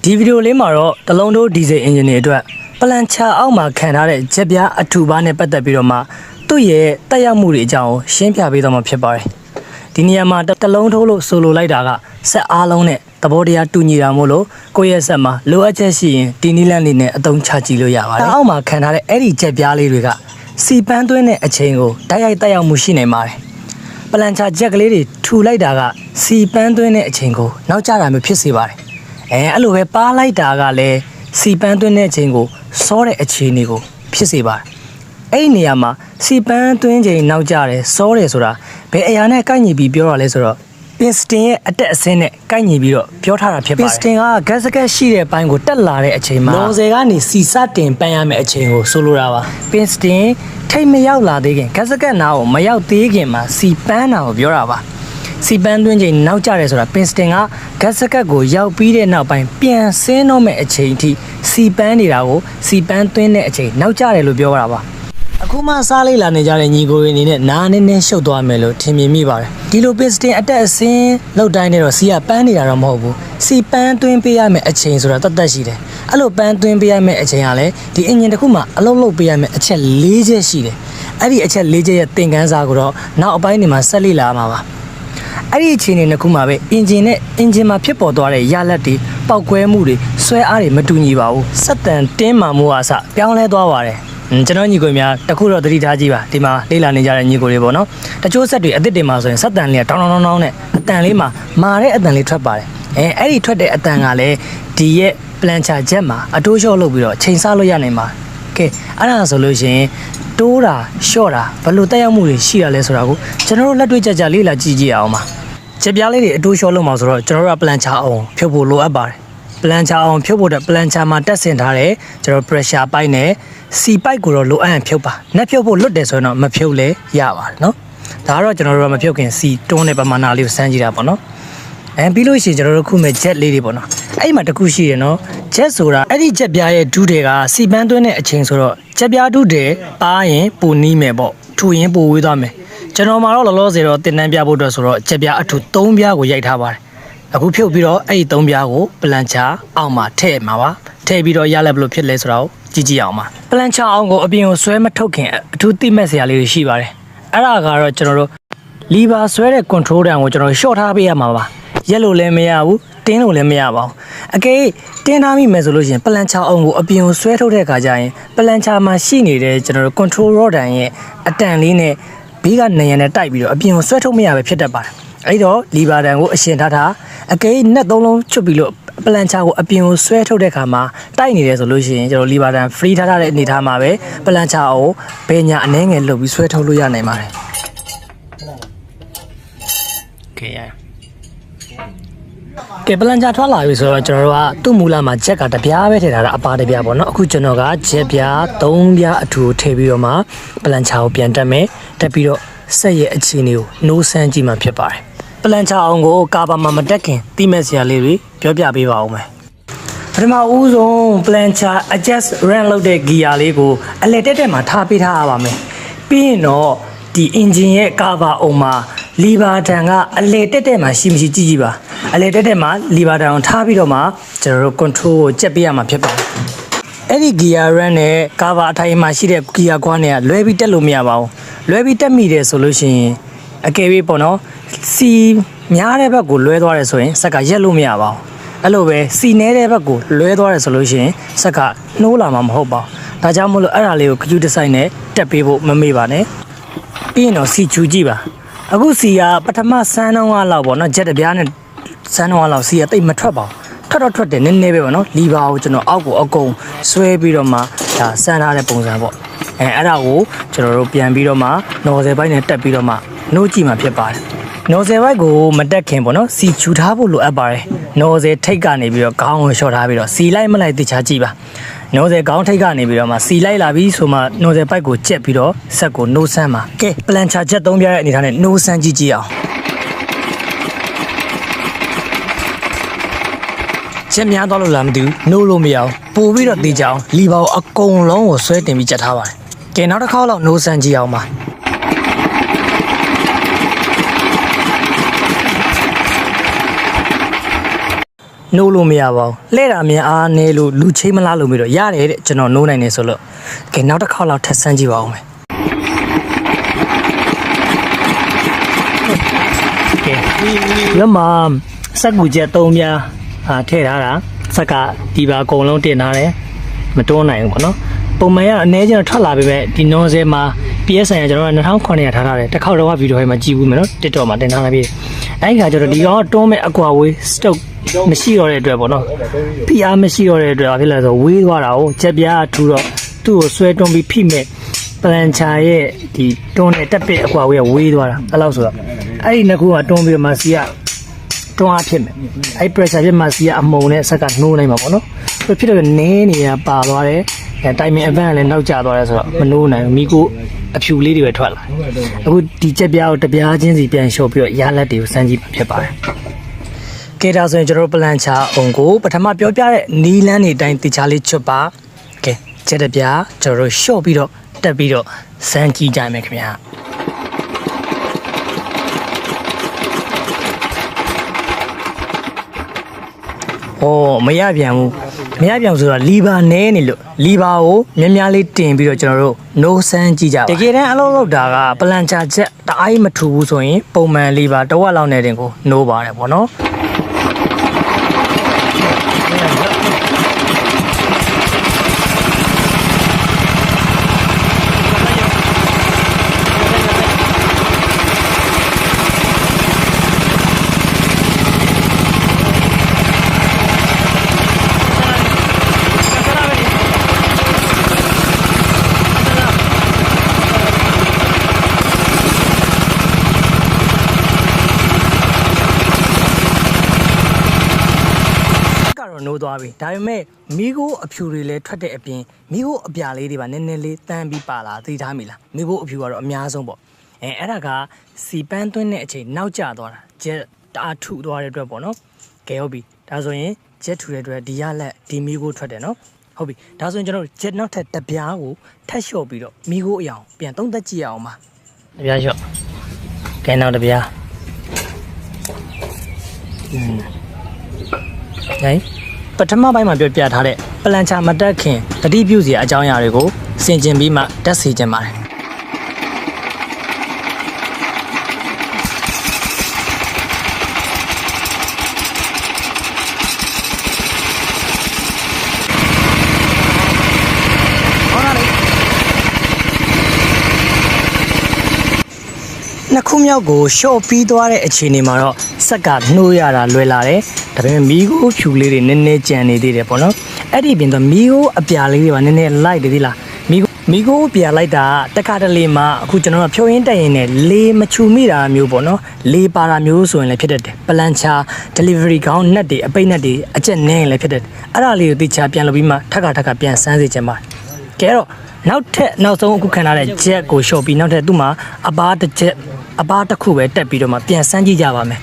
ဒီဗီဒီယိုလေးမှာတော့တလုံးတို့ဒီဇယ်အင်ဂျင်တွေအတွက်ပလန်ချာအောက်မှာခံထားတဲ့ဂျက်ပြားအထူပါနဲ့ပတ်သက်ပြီးတော့မှသူ့ရဲ့တက်ရောက်မှုတွေအကြောင်းရှင်းပြပေးသွားမှာဖြစ်ပါတယ်ဒီနေရာမှာတလုံးထိုးလို့ဆိုလိုလိုက်တာကဆက်အားလုံးနဲ့သဘောတရားတူညီတာမို့လို့ကိုယ့်ရဲ့ဆက်မှာလိုအပ်ချက်ရှိရင်ဒီနီလန်လေးနဲ့အသုံးချကြည့်လို့ရပါတယ်အောက်မှာခံထားတဲ့အဲ့ဒီဂျက်ပြားလေးတွေကစီပန်းသွင်းတဲ့အချိန်ကိုတိုက်ရိုက်တက်ရောက်မှုရှိနေပါတယ်ပလန်ချာဂျက်ကလေးတွေထူလိုက်တာကစီပန်းသွင်းတဲ့အချိန်ကိုနောက်ကျတာမျိုးဖြစ်စေပါတယ်အဲ့လိုပဲပါလိုက်တာကလည်းစီပန်းသွင်းတဲ့အချိန်ကိုစောတဲ့အခြေအနေကိုဖြစ်စေပါတယ်အဲ့ဒီနေရာမှာစီပန်းသွင်းချိန်နောက်ကျတယ်စောတယ်ဆိုတာဘယ်အရာနဲ့ကိုက်ညီပြီးပြောရလဲဆိုတော့ပင်စတင်ရဲ့အတက်အဆင်းနဲ့ကိုက်ညီပြီးတော့ပြောထားတာဖြစ်ပါတယ်ပင်စတင်ကဂတ်စကတ်ရှိတဲ့ဘိုင်းကိုတက်လာတဲ့အချိန်မှာနော်ဇယ်ကနေစီစတင်ပန်းရမယ့်အချိန်ကိုဆိုလိုတာပါပင်စတင်ထိတ်မရောက်လာသေးခင်ဂတ်စကတ်နားကိုမရောက်သေးခင်မှာစီပန်းတာကိုပြောတာပါစီပန်းသွင်းချိန်နောက်ကျတယ်ဆိုတာပင်စတင်ကဂတ်စကတ်ကိုရောက်ပြီးတဲ့နောက်ပိုင်းပြန်ဆင်းတော့မဲ့အချိန်ထိစီပန်းနေတာကိုစီပန်းသွင်းတဲ့အချိန်နောက်ကျတယ်လို့ပြောတာပါအခုမှစားလိုက်လာနေကြတဲ့ညီကိုတွေအနေနဲ့နားနည်းနည်းရှုပ်သွားမယ်လို့ထင်မြင်မိပါတယ်ဒီလိုပင်စတင်အတက်အဆင်းလောက်တိုင်းနဲ့တော့စီကပန်းနေတာတော့မဟုတ်ဘူးစီပန်းသွင်းပေးရမယ့်အချိန်ဆိုတာတတ်တတ်ရှိတယ်အဲ့လိုပန်းသွင်းပေးရမယ့်အချိန်ကလည်းဒီအင်ဂျင်တစ်ခုမှအလုံးလုံးပေးရမယ့်အချက်၄ချက်ရှိတယ်အဲ့ဒီအချက်၄ချက်ရဲ့သင်ခန်းစာကိုတော့နောက်အပိုင်းတွေမှာဆက်လေ့လာမှာပါအဲ့ဒီအခြေအနေတစ်ခုမှာပဲအင်ဂျင်မှာဖြစ်ပေါ်သွားတဲ့ရလဒ်တွေပောက်ကွဲမှုတွေဆွဲအားတွေမတူညီပါဘူးစက်တန်တင်းမာမှုအစပြောင်းလဲသွားပါတယ်ကျွန်တော်ညီကိုများတခုတော့သတိထားကြည့်ပါဒီမှာလေ့လာနေကြတဲ့ညီကိုတွေပေါ့နော်တချို့ဆက်တွေအသစ်တွေမှာဆိုရင်စက်တန်လေးကတောင်းနဲ့အတန်လေးမှာမာတဲ့အတန်လေးထွက်ပါတယ်အဲ့ဒီထွက်တဲ့အတန်ကလည်းဒီရဲ့ပလန်ချာဂျက်မှာအတိုးလျှော့လုပ်ပြီးတော့ချိန်ဆလို့ရနိုင်ပါတယ်ကဲအဲ့ဒါဆိုလို့ရှိရင်တိုးတာလျှော့တာဘယ်လိုတက်ရောက်မှုတွေရှိရလဲဆိုတာကိုကျွန်တော်တို့လက်တွေ့ကြလေ့လာကြည့်ကြအောင်ပါချက်ပြားလေးတွေအတိုးလျှော့လုပ်မှာဆိုတော့ကျွန်တော်တို့ကပလန်ချာအောင်ဖြုတ်ဖို့လိုအပ်ပါတယ်ပလန်ချာအောင်ဖြုတ်ဖို့တဲ့ပလန်ချာမှာတက်ဆင်ထားတဲ့ကျွန်တော် pressure ပိုက်နဲ့စီပိုက်ကိုတော့လိုအပ်ရင်ဖြုတ်ပါနှက်ဖြုတ်ဖို့လွတ်တယ်ဆိုရင်တော့မဖြုတ်လဲရပါတယ်နော်ဒါကတော့ကျွန်တော်တို့ကမဖြုတ်ခင်စီတွန်းတဲ့ပမာဏလေးကိုစမ်းကြည့်တာပေါ့နော်ပြီးလို့ရှိရင်ကျွန်တော်တို့ခုမဲ့ jet လေးတွေပေါ့နော်အဲ့မှာတခုရှိတယ်နော် jet ဆိုတာအဲ့ဒီ jet ပြားရဲ့ဒုတွေကစီပန်းသွင်းတဲ့အချိန်ဆိုတော့ jet ပြားဒုတွေပါရင်ပိုနီးမယ်ပေါ့ထူရင်ပိုဝေးသွားမယ်ကျွန်တော်မှာတော့လောလောဆယ်တော့တင်တန်းပြဖို့အတွက်ဆိုတော့ jet ပြားအထူ3ပြားကိုရိုက်ထားပါတယ်အခုဖြုတ်ပြီးတော့အဲ့ဒီ3ပြားကိုပလန်ချာအောက်မှာထည့်မှာပါထည့်ပြီးတော့ရလက်ဘယ်လိုဖြစ်လဲဆိုတော့ကြည့်ကြည့်အောင်ပါပလန်ချာအောင်ကိုအပြင်ကိုဆွဲမထုတ်ခင်အထူးသိမဲ့စရာလေးတွေရှိပါတယ်အဲ့ဒါကတော့ကျွန်တော်တို့လီဗာဆွဲတဲ့ control တန်ကိုကျွန်တော်ရှော့ထားပေးရမှာပါရက်လို့လည်းမရဘူးတင်းလို့လည်းမရပါဘူးအကယ်တင်းထားမိမယ်ဆိုလို့ရှိရင်ပလန်ချာအောင်ကိုအပြင်ကိုဆွဲထုတ်တဲ့အခါကျရင်ပလန်ချာမှာရှိနေတဲ့ကျွန်တော်တို့ control rod တန်ရဲ့အတန်လေးနဲ့ဘေးကနေရံနဲ့တိုက်ပြီးတော့အပြင်ကိုဆွဲထုတ်မရပဲဖြစ်တတ်ပါတယ်အဲ့တော့လီဗာတန်ကိုအရှင်ထားအကယ်နက်သုံးလုံးချွတ်ပြီးလို့ပလန်ချာကိုအပြင်ကိုဆွဲထုတ်တဲ့အခါမှာတိုက်နေတယ်ဆိုလို့ရှိရင်ကျွန်တော်လီဗာတန် free ထားတဲ့အနေထားမှာပဲပလန်ချာကိုဘယ်ညာအနှဲငယ်လှုပ်ပြီးဆွဲထုတ်လို့ရနိုင်ပါတယ်ကဲပလန်ချာထွက်လာပြီဆိုတော့ကျွန်တော်တို့ကသူ့မူလမှာဂျက်ကတပြားပဲထည့်ထားတာအပါတပြားပေါ့နော်အခုကျွန်တော်ကဂျက်ပြား3ပြားအထူထည့်ပြီးတော့မှပလန်ချာကိုပြန်တက်မယ်တက်ပြီးတော့ဆက်ရဲ့အခြေအနေကိုနှိုးဆန်းကြည့်မှဖြစ်ပါတယ်ပလန်ချာအောင်ကိုကာဘာမှာမတက်ခင်တိမဲ့စရာလေးတွေပြောပြပေးပါဦးမယ်ပထမဦးဆုံးပလန်ချာ adjust run လုပ်တဲ့ gear လေးကိုအလဲတက်မှာထားပေးထားရပါမယ်ပြီးရင်တော့ဒီ engine ရဲ့ကာဘာအောင်မှာလီဗာတန်ကအလဲတက်မှာရှိမရှိကြည့်ကြည့်ပါအလဲတက်မှာလီဗာတန်ကိုထားပြီးတော့မှကျွန်တော်တို့ control ကိုကြက်ပေးရမှာဖြစ်ပါတယ်အဲ့ဒီ gear run နဲ့ကာဘာအထိုင်မှာရှိတဲ့ gear ကွာနဲ့လွဲပြီးတက်လို့မရပါဘူးလွဲပြီးတက်မိတယ်ဆိုလို့ရှိရင်အကယ်၍ပေါ့နော်စီများတဲ့ဘက်ကိုလွဲသွားတယ်ဆိုရင်စက်ကရက်လို့မရပါဘူးအဲ့လိုပဲစီနဲတဲ့ဘက်ကိုလွဲသွားတယ်ဆိုလို့ရှိရင်စက်ကနှိုးလာမှာမဟုတ်ပါဘူးဒါကြောင့်မို့လို့အဲ့ဒါလေးကိုခကျူးဒီဇိုင်းနဲ့တက်ပေးဖို့မမေ့ပါနဲ့ပြီးရင်တော့စီချူကြည့်ပါအခုစီကပထမစမ်းနှောင်းလောက်ပေါ့နော်ဂျက်တပြားနဲ့စမ်းနှောင်းလောက်စီကတိတ်မထွက်ပါဘူးထွက်တယ်နည်းနည်းပဲပေါ့နော်လီဗာကိုကျွန်တော်အောက်ကိုအကုန်ဆွဲပြီးတော့မှဒါစမ်းထားတဲ့ပုံစံပေါ့အဲ့ဒါကိုကျွန်တော်တို့ပြန်ပြီးတော့မှနော်ဇယ်ဘိုက်နဲ့တက်ပြီးတော့မှနှိုးကြည့်မှဖြစ်ပါတယ်နော်ဇယ်ဘိုက်ကိုမတက်ခင်ပေါ့နော်စီချူထားဖို့လိုအပ်ပါတယ်နော်ဇယ်ထိတ်ကနေပြီးတော့ခေါင်းကိုလျှော့ထားပြီးတော့စီလိုက်မလိုက်သိချာကြည့်ပါနော်ဇယ်ခေါင်းထိတ်ကနေပြီးတော့မှစီလိုက်လာပြီးဆိုမှနော်ဇယ်ဘိုက်ကိုကြက်ပြီးတော့ဆက်ကိုနှိုးဆန်းပါကဲပလန်ချာချက်3ပြားရဲ့အနေထားနဲ့နှိုးဆန်းကြည့်အောင်ချက်များတော့လို့လားမသိဘူးနှိုးလို့မရအောင်ပို့ပြီးတော့တေးကြအောင်လီဗာကိုအကုန်လုံးကိုဆွဲတင်ပြီးကြက်ထားပါတယ်ကဲနောက်တစ်ခေါက်လောက်နှိုးဆန်းကြည့်အောင်ပါ နိုးလို့မရပါဘူးလှဲ့တာမြန်အားနေလို့လူချင်းမလားလို့ပြီးတော့ရတယ်တဲ့ကျွန်တော်နိုးနိုင်နေဆိုလို့ကဲနောက်တစ်ခေါက်လောက်ထပ်ဆန်းကြည့်ပါဦးမယ်ကဲဒီမှာစက်ကူချက်3ပြားထည့်ထားတာစက်ကဒီပါအကုန်လုံးတင်ထားတယ်မတွန်းနိုင်ဘူးပေါ့နော်ပုံမှန်ကအနည်းချင်းထွက်လာပေမဲ့ဒီနော်ဆဲမှာ PSN ကကျွန်တော်က2900ထားထားတယ်တစ်ခေါက်တော့ဗီဒီယိုထဲမှာကြည့်ဘူးမယ်နော် TikTok မှာတင်ထားလိုက်ပြီအဲ့ဒီခါကျတော့ဒီကောင်တွန်းမဲ့အကွာဝေး stock မရှိတော့တဲ့အတွက်ပေါ့နော် PR မရှိတော့တဲ့အတွက်ဘာဖြစ်လဲဆိုဝေးသွားတာကိုချက်ပြားထူတော့သူ့ကိုဆွဲတွန်းပြီးဖိမဲ့ပလန်ချာရဲ့ဒီတွန်းတဲ့တက်ပစ်အကွာဝေးကဝေးသွားတာအဲ့လောက်ဆိုတော့အဲ့ဒီနှစ်ခုကတွန်းပြီးမှစီကတွန်းအားဖြစ်မယ်အဲ့ pressure ဖြစ်မှစီကအမုံနဲ့ဆက်ကနှိုးနိုင်မှာပေါ့နော်ဖြစ်တော့နင်းနေရပါသွားတယ်တိုင်မင်အဗန်ကလည်းနောက်ကျသွားတယ်ဆိုတော့မနိုးနိုင်ဘူးမိကိုအဖြူလေးတွေပဲထွက်လာအခုဒီချက်ပြားကိုတပြားချင်းစီပြန်လျှော်ပြီးတော့ရလက်တွေကိုစမ်းကြည့်ဖြစ်ပါတယ်ကဲဒါဆိုရင်ကျွန်တော်တို့ပလန်ချာအောင်ကိုပထမပြောပြတဲ့နီလန်းနေတိုင်းတခြားလေးချွတ်ပါကဲချက်တပြားကျွန်တော်တို့လျှော့ပြီးတော့တက်ပြီးတော့စမ်းကြည့်ကြမယ်ခင်ဗျာမရပြန်ဘူးမရပြန်ဆိုတော့လီဘာနဲနေလို့လီဘာကိုများများလေးတင်ပြီးတော့ကျွန်တော်တို့နိုးဆန်းကြည့်ကြပါတကယ်တမ်းအလုပ်လုပ်တာကပလန်ချာချက်တအားကြီးမထူဘူးဆိုရင်ပုံမှန်လီဘာတစ်ဝက်လောက်နဲ့တင်ကိုနိုးပါတယ်ပေါ့နော်နိုးသွားပြီဒါပေမဲ့မီးခိုးအဖြူတွေလည်းထွက်တဲ့အပြင်မီးခိုးအပြာလေးတွေပါနည်းနည်းလေးတန်းပြီးပါလာသိထားမိလားမီးခိုးအဖြူကတော့အများဆုံးပေါ့အဲ့ဒါကစီပန်းသွင်းတဲ့အချိန်နောက်ကျသွားတာဂျက်တအားထုသွားတဲ့အတွက်ပေါ့နော်ကဲဟုတ်ပြီဒါဆိုရင်ဂျက်ထူတဲ့အတွက်ဒီရလက်ဒီမီးခိုးထွက်တယ်နော်ဟုတ်ပြီဒါဆိုရင်ကျွန်တော်တို့ဂျက်နောက်ထပ်တပြားကိုထပ်လျှော့ပြီးတော့မီးခိုးအရောင်ပြန်သုံးသက်ကြည့်အောင်ပါတပြားလျှော့ကဲနောက်တပြားဟဲ့ပထမပိုင်းမှာပြောပြထားတဲ့ပလန်ချာမတက်ခင်တတိပြုစီအကြောင်းအရာတွေကိုဆင်ခြင်ပြီးမှတက်စီခြင်းပါတယ်နှစ်ခုမြောက်ကိုရှော့ပြီးသွားတဲ့အခြေအနေမှာတော့စက်ကနှိုးရတာလွယ်လာတယ်ဒါပေမဲ့မီးခိုးဖြူလေးတွေနည်းနည်းကြံနေသေးတယ်ပေါ့နော်အဲ့ဒီပြင်တော့မီးခိုးအပြာလေးတွေပါနည်းနည်းလိုက်တယ်ဒီလားမီးခိုးပြာလိုက်တာတခါတလေမှာအခုကျွန်တော်တို့ဖြုတ်ရင်းတက်ရင်လည်းလေမချူမိတာမျိုးပေါ့နော်လေပါတာမျိုးဆိုရင်လည်းဖြစ်တတ်တယ်ပလန်ချာ delivery ကောင်းနက်တွေအပိတ်နက်တွေအကျက်နည်းရင်လည်းဖြစ်တတ်တယ်အဲ့ဒါလေးကိုသိချပြန်လုပ်ပြီးမှထပ်ခါပြန်စမ်းစေချင်ပါတယ်ကဲတော့နောက်ဆုံးအခုခံထားတဲ့ jet ကိုရှော့ပြီးနောက်ထပ်သူ့မှာအပါတစ်ချက်အပါတစ်ခုပဲတက်ပြီးတော့မှပြန်စမ်းကြည့်ကြပါမယ်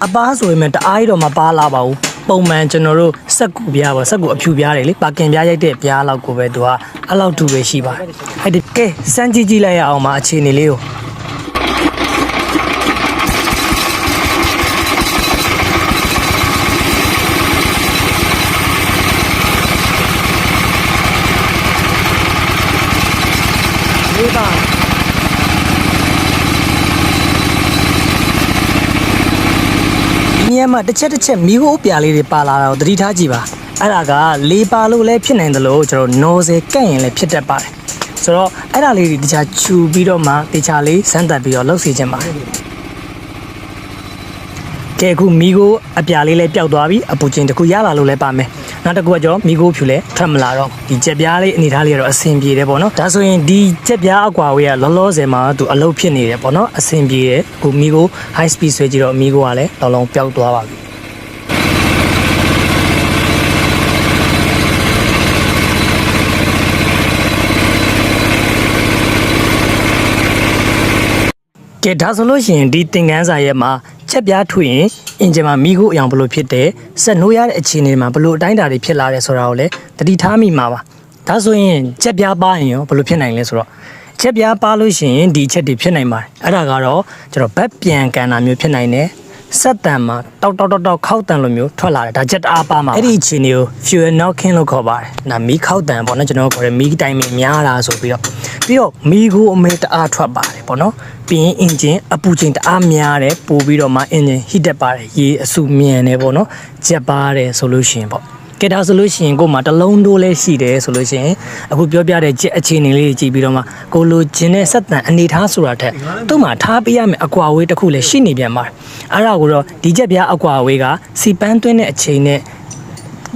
အပားဆိုရင်တအားတော့မပါလာပါဘူးပုံမှန်ကျွန်တော်တို့စက်ကူပြားပေါ့စက်ကူအဖြူပြားတွေလေပါကင်ပြားရိုက်တဲ့ပြားလောက်ကိုပဲသူကအဲ့လောက်တူပဲရှိပါတယ်အဲ့ဒီကဲစမ်းကြည့်လိုက်ရအောင်ပါအခြေအနေလေးကိုလေးပါညမှာတစ်ချက်မီးခိုးပြာလေးတွေပါလာတာကိုသတိထားကြည့်ပါအဲ့ဒါကလေးပါလို့လည်းဖြစ်နိုင်တယ်လို့ကျွန်တော်နော်ဆဲကန့်ရင်လည်းဖြစ်တတ်ပါတယ်ဆိုတော့အဲ့ဒါလေးတွေတခြားချူပြီးတော့မှတခြားလေးစမ်းသပ်ပြီးတော့လှုပ်စီခြင်းပါတယ်ကဲအခုမီးခိုးအပြာလေးလည်းပျောက်သွားပြီအပူချင်းတစ်ခုရလာလို့လည်းပါမယ်နောက်တစ်ခုကကျွန်တော်မီးခိုးဖြူလည်းထွက်မလာတော့ဒီကြက်ပြားလေးအနေထားလေးကတော့အဆင်ပြေတယ်ပေါ့နော်ဒါဆိုရင်ဒီကြက်ပြားအကွာဝေးကလောလောဆယ်မှာသူအလုပ်ဖြစ်နေတယ်ပေါ့နော်အဆင်ပြေတယ်အခုမီးခိုး high speed ဆွဲကြည့်တော့မီးခိုးကလည်းလောလောပျောက်သွားပါပြီကဲဒါဆိုလို့ရှိရင်ဒီသင်ခန်းစာရဲ့မှာ ချက်ပြားထွေရင်အင်ဂျင်မှာမိခိုးအယောင်ဘလို့ဖြစ်တယ်စက်နိုးရတဲ့အခြေအနေမှာဘလို့အတိုင်းအတာတွေဖြစ်လာတယ်ဆိုတာကိုလည်းသတိထားမိမှာပါဒါဆိုရင်ချက်ပြားပါရင်ရောဘလို့ဖြစ်နိုင်လဲဆိုတော့ချက်ပြားပါလို့ရှိရင်ဒီချက်တွေဖြစ်နိုင်ပါတယ်အဲ့ဒါကတော့ကျွန်တော်ဘက်ပြန်ကန်တာမျိုးဖြစ်နိုင်တယ်စက်တန်မှာတောက်ခောက်တန်လိုမျိုးထွက်လာတယ်ဒါချက်အားပါမှာအဲ့ဒီအခြေအနေကို fuel knocking လို့ခေါ်ပါတယ်ဒါမီးခောက်တန်ပေါ့နော်ကျွန်တော်ခေါ်တယ်မီးတိုင်းမများတာဆိုပြီးတော့မီးကိုအမေတအားထွက်ပါတယ်ပေါ့နော်ပြီးရင် engine အပူချိန်တအားများတယ်ပို့ပြီးတော့မှ engine heat တက်ပါတယ်ရေအဆူမြန်တယ်ပေါ့နော်ချက်ပါတယ်ဆိုလို့ရှိရင်ပေါ့ကဲဒါဆိုလို့ရှိရင်ကို့မှာတစ်လုံးတိုးလဲရှိတယ်ဆိုလို့ရှိရင်အခုပြောပြတဲ့ချက်အခြေအနေလေးကြည့်ပြီးတော့မှကိုလိုချင်တဲ့စက်တန်အနေထားဆိုတာထက်သူ့မှာထားပေးရမယ့်အကွာအဝေးတစ်ခုလည်းရှိနေပြန်ပါတယ်အဲ့ဒါကိုတော့ဒီချက်ပြားအကွာအဝေးကစီပန်းသွင်းတဲ့အချိန်နဲ့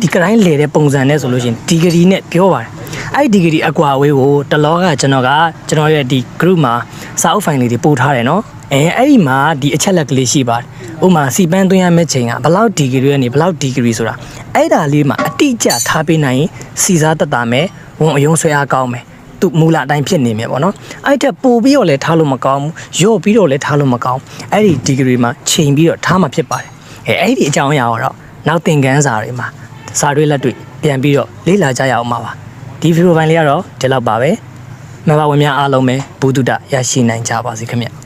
ဒီကတိုင်းလေတဲ့ပုံစံနဲ့ဆိုလို့ရှိရင်ဒီဂရီနဲ့ပြောပါတယ်အဲ့ဒီဒီဂရီအကွာအဝေးကိုတလောကကျွန်တော်ရဲ့ဒီ group မှာစာအုပ်ဖိုင်လေးတွေပို့ထားတယ်နော်အဲ့ဒီမှာဒီအချက်လက်ကလေးရှိပါတယ်ဥပမာစီပန်းသွင်းရမယ့်ချိန်ကဘယ်လောက်ဒီဂရီကနေဘယ်လောက်ဒီဂရီဆိုတာအဲ့ဒါလေးမှာအတိအကျထားပေးနိုင်ရင်စီစားတက်တာမယ်ဝန်အယုံဆွဲအားကောင်းမယ်သူ့မူလအတိုင်းဖြစ်နေမယ်ပေါ့နော်အဲ့ထက်ပိုပြီးတော့လည်းထားလို့မကောင်းဘူးရော့ပြီးတော့လည်းထားလို့မကောင်းအဲ့ဒီဒီဂရီမှာချိန်ပြီးတော့ထားမှဖြစ်ပါတယ်အဲ့ဒီအကြောင်းအရာတော့နောက်သင်ခန်းစာတွေမှာစာတွေလက်တွေ့ပြန်ပြီးတော့လေ့လာကြရအောင်ပါဒီဗီဒီယိုပိုင်းလေးကတော့ဒီလောက်ပါပဲမဘာဝင်များအားလုံးပဲဘုဒ္ဓရရှိနိုင်ကြပါစေခင်ဗျ